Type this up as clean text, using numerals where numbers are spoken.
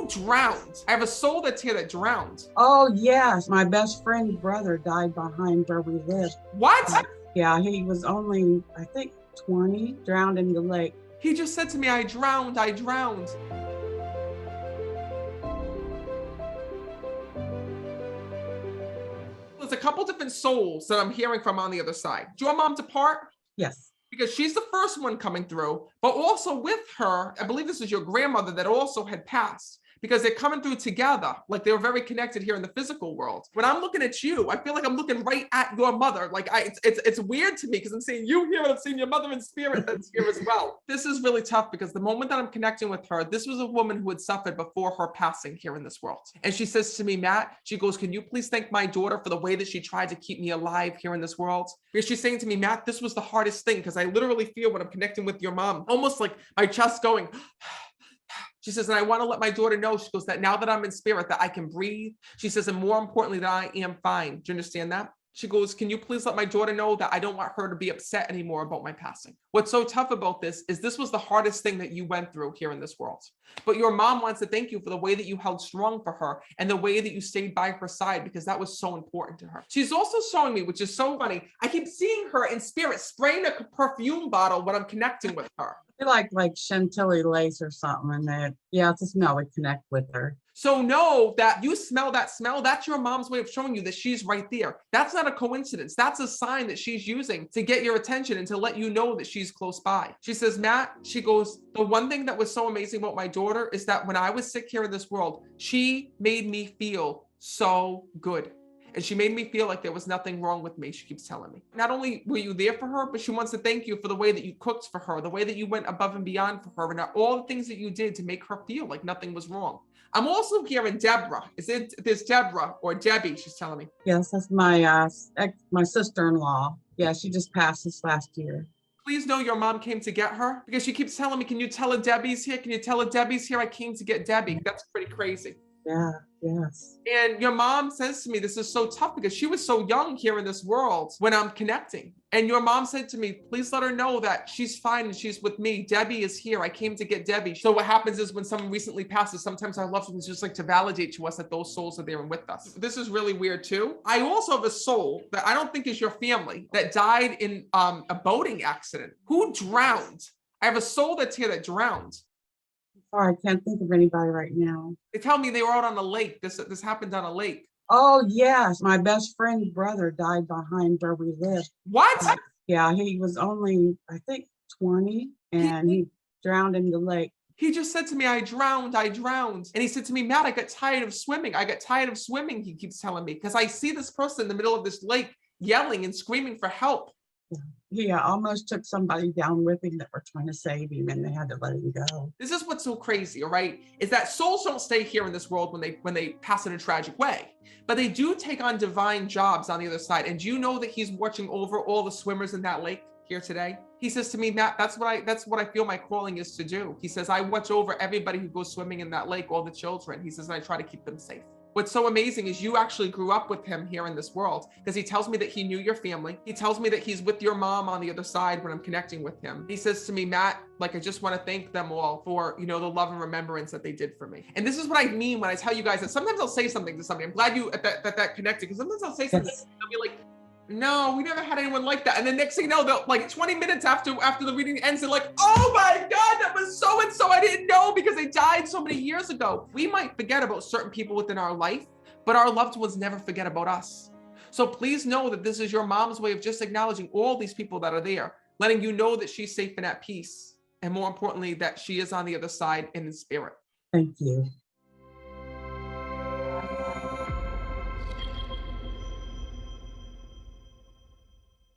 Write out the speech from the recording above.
Who drowned? I have a soul that's here that drowned. Oh, yes. My best friend's brother died behind where we live. What? Yeah, he was only, I think, 20, drowned in the lake. He just said to me, I drowned, I drowned. There's a couple different souls that I'm hearing from on the other side. Do you want mom to part? Yes. Because she's the first one coming through, but also with her, I believe this is your grandmother that also had passed, because they're coming through together. Like they were very connected here in the physical world. When I'm looking at you, I feel like I'm looking right at your mother. Like it's weird to me because I'm seeing you here and I'm seeing your mother in spirit that's here as well. This is really tough because the moment that I'm connecting with her, this was a woman who had suffered before her passing here in this world. And she says to me, Matt, she goes, can you please thank my daughter for the way that she tried to keep me alive here in this world? Because she's saying to me, Matt, this was the hardest thing because I literally feel when I'm connecting with your mom, almost like my chest going, she says, and I want to let my daughter know, she goes, that now that I'm in spirit, that I can breathe. She says, and more importantly, that I am fine. Do you understand that? She goes, can you please let my daughter know that I don't want her to be upset anymore about my passing? What's so tough about this is this was the hardest thing that you went through here in this world. But your mom wants to thank you for the way that you held strong for her and the way that you stayed by her side, because that was so important to her. She's also showing me, which is so funny, I keep seeing her in spirit spraying a perfume bottle when I'm connecting with her. Like Chantilly lace or something, and that, yeah, it's a smell. We connect with her. So know that you smell that smell. That's your mom's way of showing you that she's right there. That's not a coincidence. That's a sign that she's using to get your attention and to let you know that she's close by. She says, Matt, she goes, the one thing that was so amazing about my daughter is that when I was sick here in this world, she made me feel so good. And she made me feel like there was nothing wrong with me, she keeps telling me. Not only were you there for her, but she wants to thank you for the way that you cooked for her, the way that you went above and beyond for her, and all the things that you did to make her feel like nothing was wrong. I'm also hearing Deborah. Is it this Deborah or Debbie, she's telling me? Yes, that's my sister-in-law. Yeah, she just passed this last year. Please know your mom came to get her, because she keeps telling me, can you tell her Debbie's here? Can you tell her Debbie's here? I came to get Debbie. That's pretty crazy. Yeah, yes. And your mom says to me, this is so tough because she was so young here in this world when I'm connecting. And your mom said to me, please let her know that she's fine and she's with me. Debbie is here. I came to get Debbie. So what happens is when someone recently passes, sometimes our loved ones just like to validate to us that those souls are there and with us. This is really weird too. I also have a soul that I don't think is your family that died in a boating accident. Who drowned? I have a soul that's here that drowned. Sorry, I can't think of anybody right now. They tell me they were out on a lake. This happened on a lake. Oh, yes. My best friend's brother died behind where we live. What? Yeah, he was only, I think, 20, and he drowned in the lake. He just said to me, I drowned, I drowned. And he said to me, Matt, I got tired of swimming. I got tired of swimming, he keeps telling me, because I see this person in the middle of this lake yelling and screaming for help. He almost took somebody down with him that were trying to save him, and they had to let him go. This is what's so crazy, all right? Is that souls don't stay here in this world when they pass in a tragic way, but they do take on divine jobs on the other side. And do you know that he's watching over all the swimmers in that lake here today? He says to me, Matt, that's what I feel my calling is to do. He says, I watch over everybody who goes swimming in that lake, all the children. He says, and I try to keep them safe. What's so amazing is you actually grew up with him here in this world, because he tells me that he knew your family. He tells me that he's with your mom on the other side when I'm connecting with him. He says to me, Matt, like, I just want to thank them all for, the love and remembrance that they did for me. And this is what I mean when I tell you guys that sometimes I'll say something to somebody. I'm glad you that connected, because sometimes I'll say something, yes. I'll be like, no, we never had anyone like that. And then next thing you know, they'll, like 20 minutes after the reading ends, they're like, oh my God, that was so-and-so. I didn't know because they died so many years ago. We might forget about certain people within our life, but our loved ones never forget about us. So please know that this is your mom's way of just acknowledging all these people that are there, letting you know that she's safe and at peace. And more importantly, that she is on the other side and in spirit. Thank you.